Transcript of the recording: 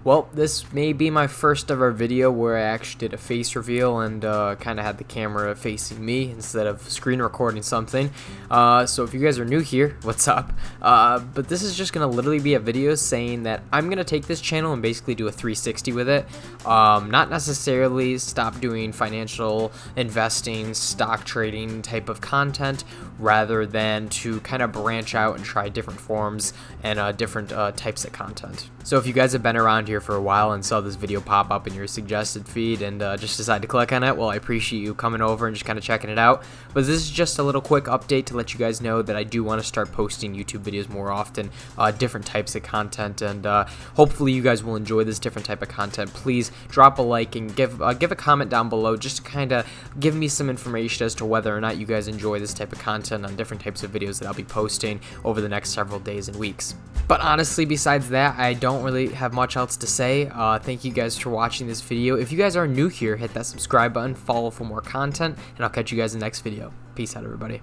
Well, this may be my first ever video where I actually did a face reveal and kind of had the camera facing me instead of screen recording something. So if you guys are new here, what's up? But this is just going to literally be a video saying that I'm going to take this channel and basically do a 360 with it. Not necessarily stop doing financial investing, stock trading type of content, rather than to kind of branch out and try different forms and different types of content. So if you guys have been around here for a while and saw this video pop up in your suggested feed and just decided to click on it, well, I appreciate you coming over and just kind of checking it out. But this is just a little quick update to let you guys know that I do want to start posting YouTube videos more often, different types of content, and hopefully you guys will enjoy this different type of content. Please drop a like and give a comment down below just to kind of give me some information as to whether or not you guys enjoy this type of content on different types of videos that I'll be posting over the next several days and weeks. But honestly, besides that, I don't really have much else to say. Thank you guys for watching this video. If you guys are new here, hit that subscribe button, follow for more content, and I'll catch you guys in the next video. Peace out, everybody.